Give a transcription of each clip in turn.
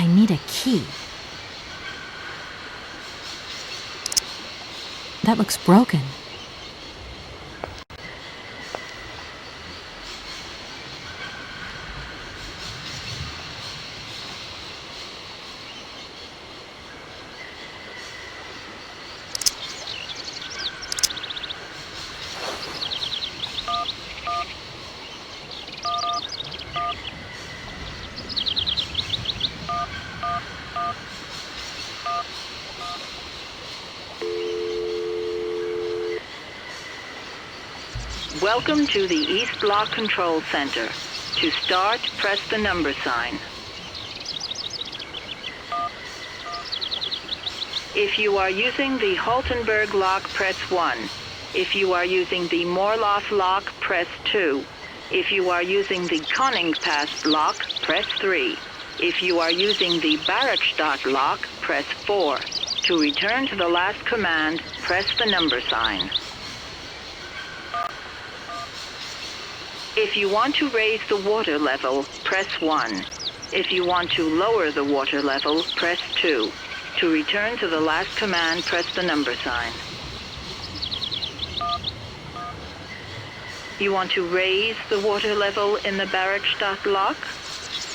I need a key. That looks broken. Welcome to the East Block Control Center. To start, press the number sign. If you are using the Haltenberg lock, press 1. If you are using the Morloff lock, press 2. If you are using the Koningpass lock, press 3. If you are using the Barrackstadt lock, press 4. To return to the last command, press the number sign. If you want to raise the water level, press 1. If you want to lower the water level, press 2. To return to the last command, press the number sign. You want to raise the water level in the Barrackstadt lock?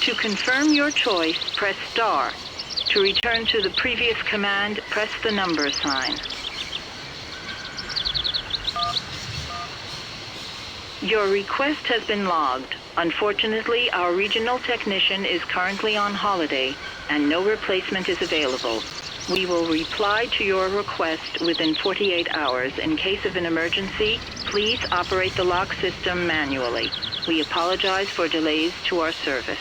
To confirm your choice, press star. To return to the previous command, press the number sign. Your request has been logged. Unfortunately, our regional technician is currently on holiday and no replacement is available. We will reply to your request within 48 hours. In case of an emergency, please operate the lock system manually. We apologize for delays to our service.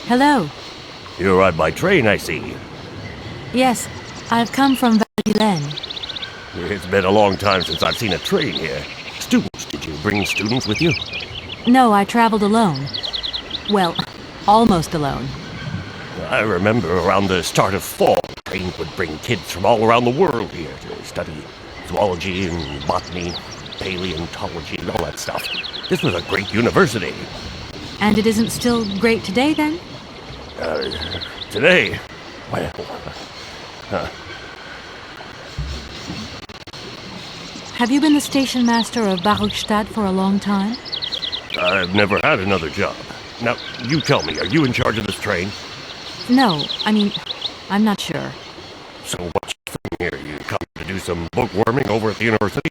Hello. You arrived by train, I see. Yes, I've come from Val-d'Ilene. It's been a long time since I've seen a train here. Students, did you bring students with you? No, I traveled alone. Well, almost alone. I remember around the start of fall, trains would bring kids from all around the world here to study zoology and botany, paleontology, and all that stuff. This was a great university. And it isn't still great today, then? Today, well, Have you been the station master of Barrackstadt for a long time? I've never had another job. Now, you tell me, are you in charge of this train? No, I mean, I'm not sure. So what's your thing here? You come to do some bookworming over at the university?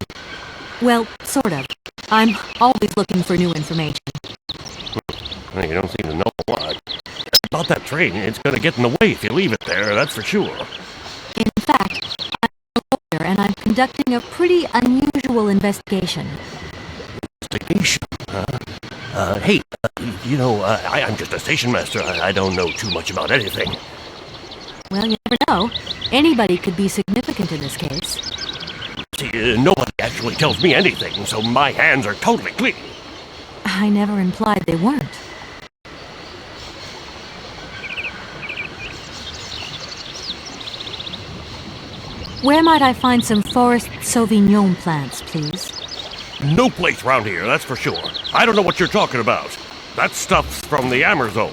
Well, sort of. I'm always looking for new information. Well, you don't seem to know a lot. About that train, it's going to get in the way if you leave it there, that's for sure. In fact, I'm a lawyer and I'm conducting a pretty unusual investigation. Investigation, huh? Hey, I'm just a station master. I don't know too much about anything. Well, you never know. Anybody could be significant in this case. See, nobody actually tells me anything, so my hands are totally clean. I never implied they weren't. Where might I find some forest Sauvignon plants, please? No place around here, that's for sure. I don't know what you're talking about. That stuff's from the Amazon.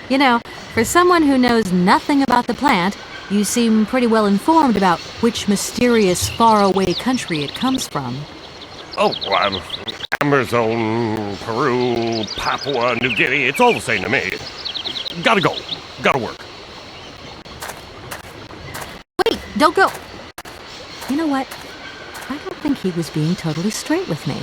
You know, for someone who knows nothing about the plant, you seem pretty well informed about which mysterious faraway country it comes from. Oh, Amazon, Peru, Papua New Guinea, it's all the same to me. Gotta go. Gotta work. Wait, don't go. You know what? I don't think he was being totally straight with me.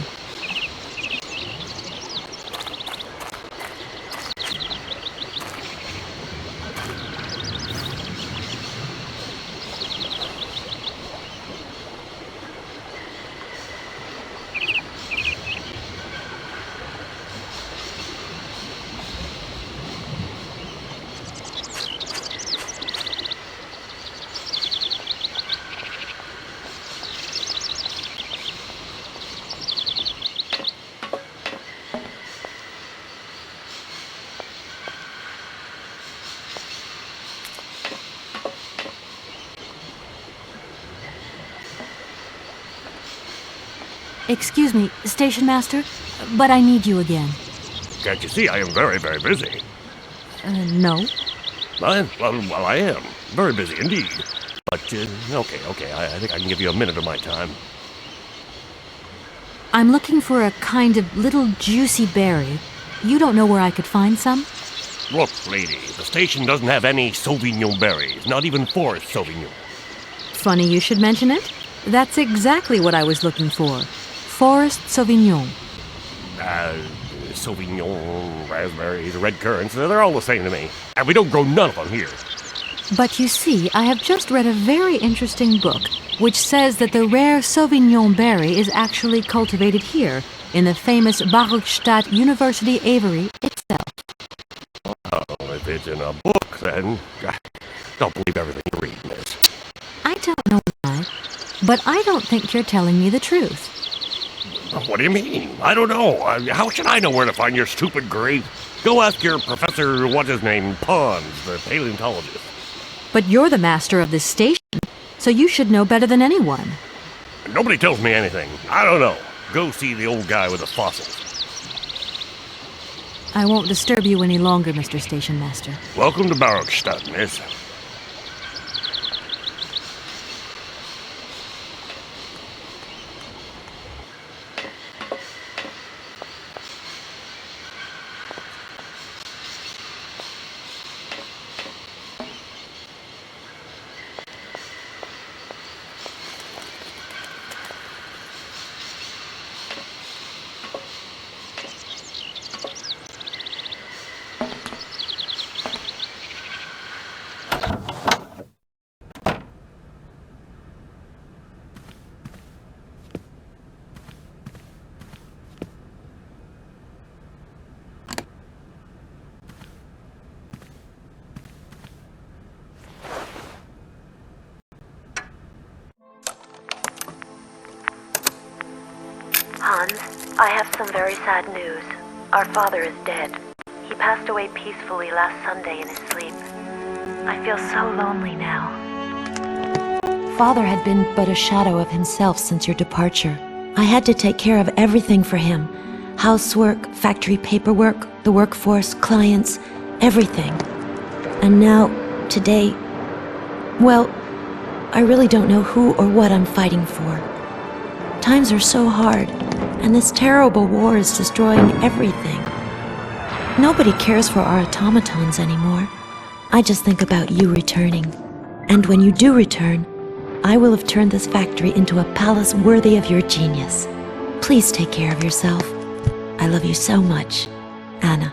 Excuse me, Station Master, but I need you again. Can't you see I am very, very busy? No. Well, I am. Very busy indeed. But, okay, I think I can give you a minute of my time. I'm looking for a kind of little juicy berry. You don't know where I could find some? Look, lady, the station doesn't have any Sauvignon berries, not even Forest Sauvignon. Funny you should mention it. That's exactly what I was looking for. Forest Sauvignon. Sauvignon, raspberries, red currants, they're all the same to me. And we don't grow none of them here. But you see, I have just read a very interesting book which says that the rare Sauvignon berry is actually cultivated here, in the famous Baruchstadt University aviary itself. Oh, if it's in a book, then I don't believe everything you read, miss. I don't know why, but I don't think you're telling me the truth. What do you mean? I don't know. How should I know where to find your stupid grape? Go ask your professor, what's his name, Pons, the paleontologist. But you're the master of this station, so you should know better than anyone. Nobody tells me anything. I don't know. Go see the old guy with the fossils. I won't disturb you any longer, Mr. Station Master. Welcome to Baruchstadt, miss. Hans, I have some very sad news. Our father is dead. He passed away peacefully last Sunday in his sleep. I feel so lonely now. Father had been but a shadow of himself since your departure. I had to take care of everything for him. Housework, factory paperwork, the workforce, clients, everything. And now, today, well, I really don't know who or what I'm fighting for. Times are so hard, and this terrible war is destroying everything. Nobody cares for our automatons anymore. I just think about you returning. And when you do return, I will have turned this factory into a palace worthy of your genius. Please take care of yourself. I love you so much, Anna.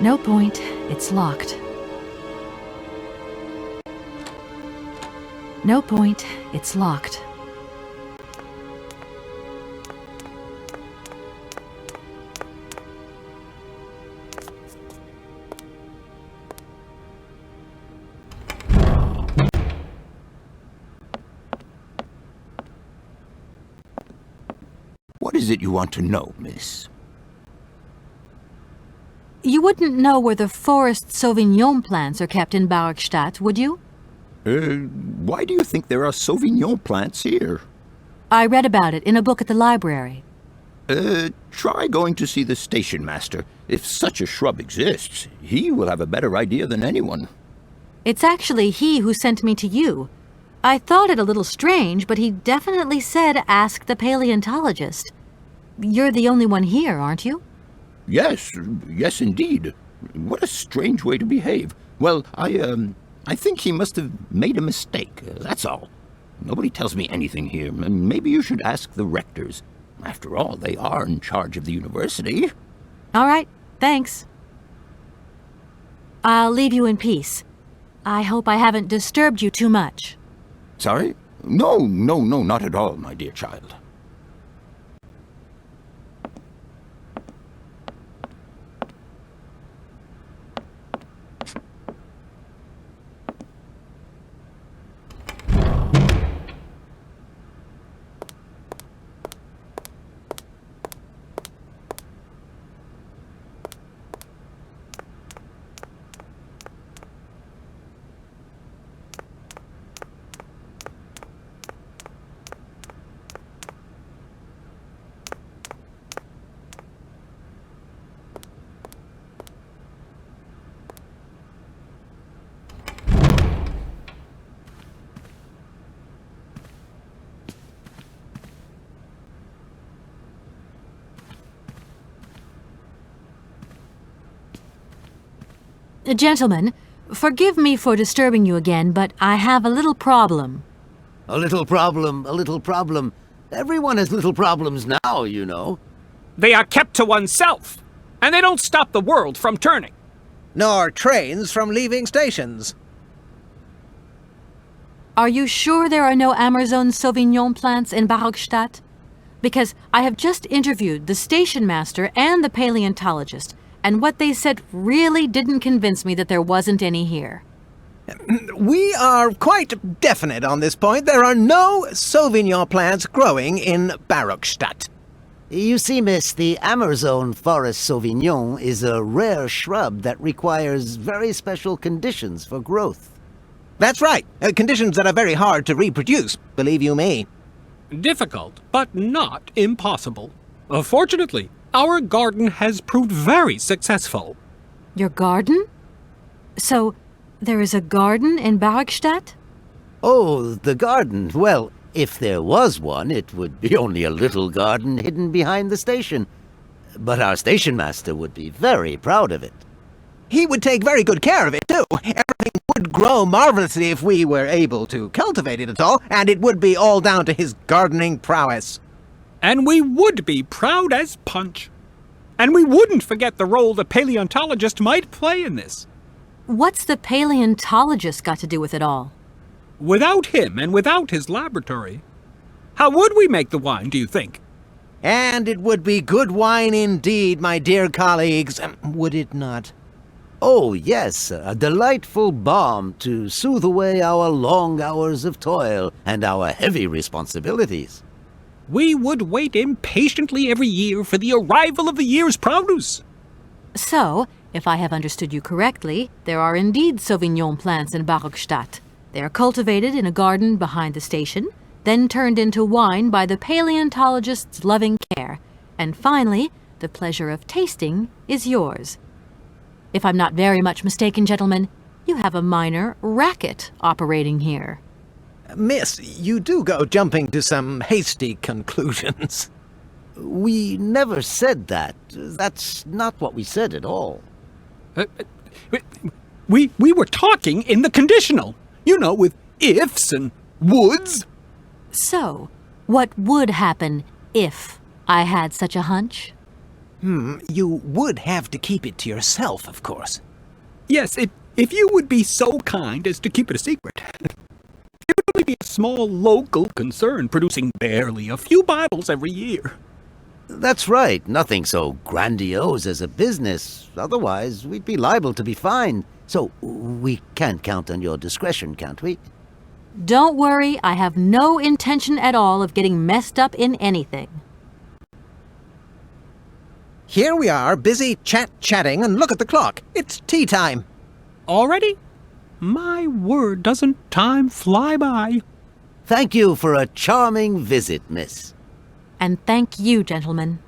No point. It's locked. No point. It's locked. What is it you want to know, miss? You wouldn't know where the forest Sauvignon plants are kept in Barkstadt, would you? Why do you think there are Sauvignon plants here? I read about it in a book at the library. Try going to see the station master. If such a shrub exists, he will have a better idea than anyone. It's actually he who sent me to you. I thought it a little strange, but he definitely said ask the paleontologist. You're the only one here, aren't you? Yes indeed. What a strange way to behave. Well, I think he must have made a mistake, that's all. Nobody tells me anything here. Maybe you should ask the rectors. After all, they are in charge of the university. All right, thanks. I'll leave you in peace. I hope I haven't disturbed you too much. Sorry? No, not at all, my dear child. Gentlemen, forgive me for disturbing you again, but I have a little problem. A little problem. Everyone has little problems now, you know. They are kept to oneself, and they don't stop the world from turning. Nor trains from leaving stations. Are you sure there are no Amazon Sauvignon plants in Barkstadt? Because I have just interviewed the station master and the paleontologist, and what they said really didn't convince me that there wasn't any here. We are quite definite on this point. There are no Sauvignon plants growing in Barkstadt. You see, miss, the Amazon Forest Sauvignon is a rare shrub that requires very special conditions for growth. That's right. Conditions that are very hard to reproduce, believe you me. Difficult, but not impossible. Fortunately, our garden has proved very successful. Your garden? So, there is a garden in Barkstadt? Oh, the garden. Well, if there was one, it would be only a little garden hidden behind the station. But our station master would be very proud of it. He would take very good care of it, too. Everything would grow marvelously if we were able to cultivate it at all, and it would be all down to his gardening prowess. And we would be proud as punch. And we wouldn't forget the role the paleontologist might play in this. What's the paleontologist got to do with it all? Without him and without his laboratory, how would we make the wine, do you think? And it would be good wine indeed, my dear colleagues, would it not? Oh, yes, a delightful balm to soothe away our long hours of toil and our heavy responsibilities. We would wait impatiently every year for the arrival of the year's produce. So, if I have understood you correctly, there are indeed Sauvignon plants in Barkstadt. They are cultivated in a garden behind the station, then turned into wine by the paleontologist's loving care, and finally, the pleasure of tasting is yours. If I'm not very much mistaken, gentlemen, you have a minor racket operating here. Miss, you do go jumping to some hasty conclusions. We never said that. That's not what we said at all. We were talking in the conditional, you know, with ifs and woulds. So, what would happen if I had such a hunch? You would have to keep it to yourself, of course. Yes, if you would be so kind as to keep it a secret. It would only be a small local concern producing barely a few bottles every year. That's right, nothing so grandiose as a business. Otherwise, we'd be liable to be fined. So, we can't count on your discretion, can't we? Don't worry, I have no intention at all of getting messed up in anything. Here we are, busy chatting, and look at the clock. It's tea time. Already? My word, doesn't time fly by? Thank you for a charming visit, miss. And thank you, gentlemen.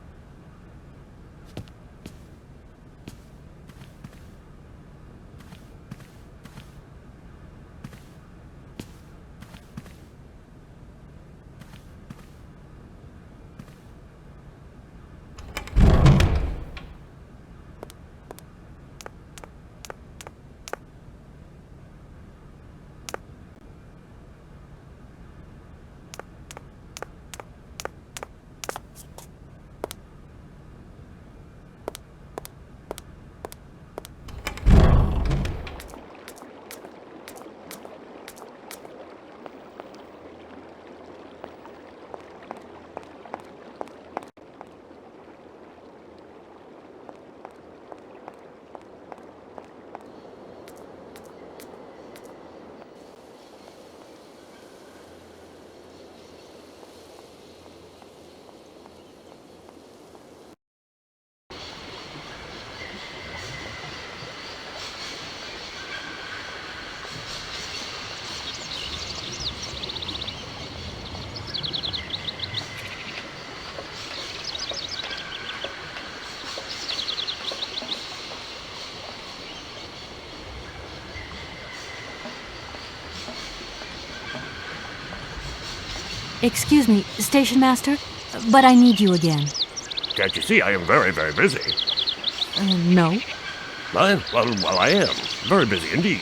Excuse me, Station Master, but I need you again. Can't you see I am very, very busy? No. Well, I am. Very busy indeed.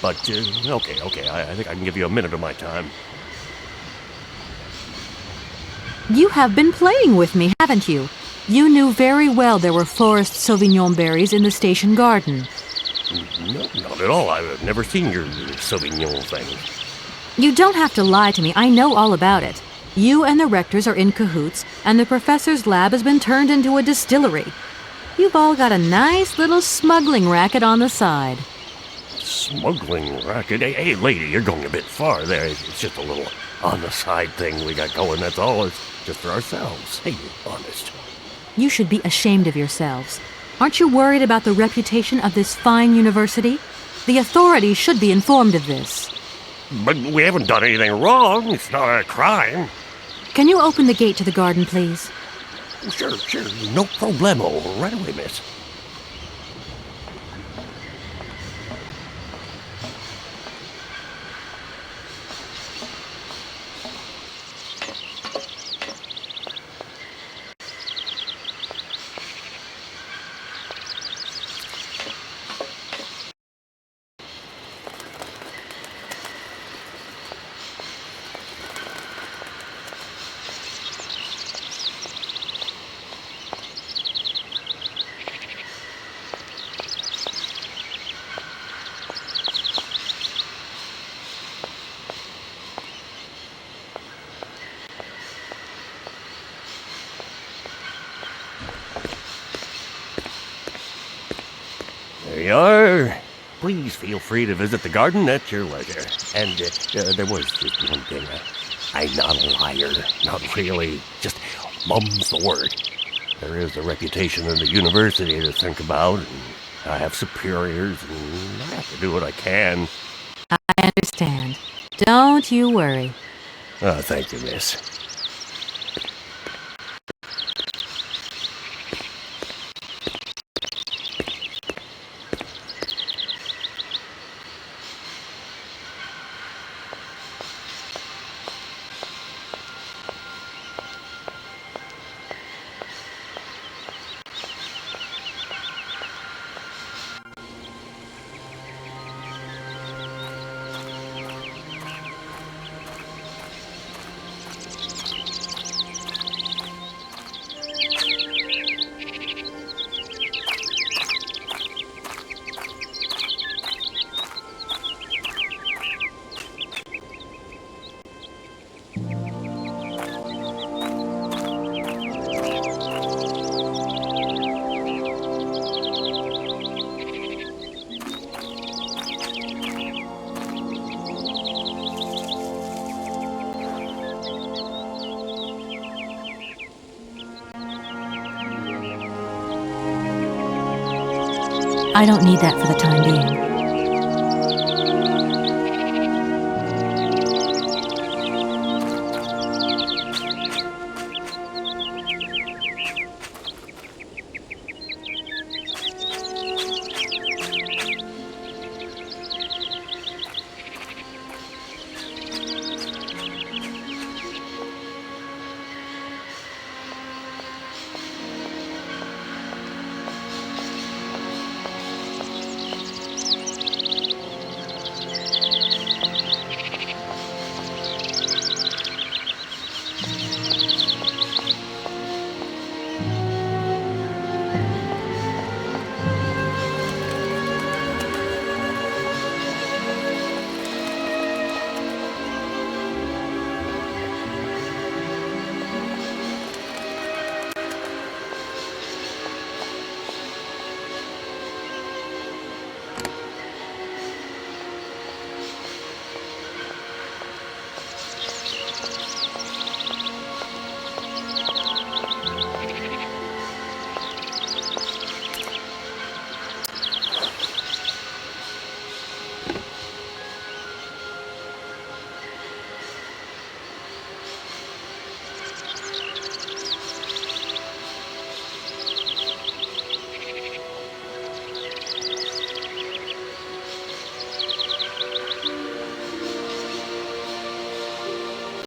But, okay, I think I can give you a minute of my time. You have been playing with me, haven't you? You knew very well there were forest Sauvignon berries in the station garden. No, not at all. I've never seen your Sauvignon thing. You don't have to lie to me. I know all about it. You and the rectors are in cahoots, and the professor's lab has been turned into a distillery. You've all got a nice little smuggling racket on the side. Smuggling racket? Hey, lady, you're going a bit far there. It's just a little on-the-side thing we got going, that's all. It's just for ourselves. Hey, honest. You should be ashamed of yourselves. Aren't you worried about the reputation of this fine university? The authorities should be informed of this. But we haven't done anything wrong. It's not a crime. Can you open the gate to the garden, please? Sure. No problemo. Right away, miss. There you are. Please feel free to visit the garden at your leisure. And there was just one thing. I'm not a liar. Not really. Just mum's the word. There is a reputation in the university to think about, and I have superiors, and I have to do what I can. I understand. Don't you worry. Thank you, miss. I don't need that for the time being.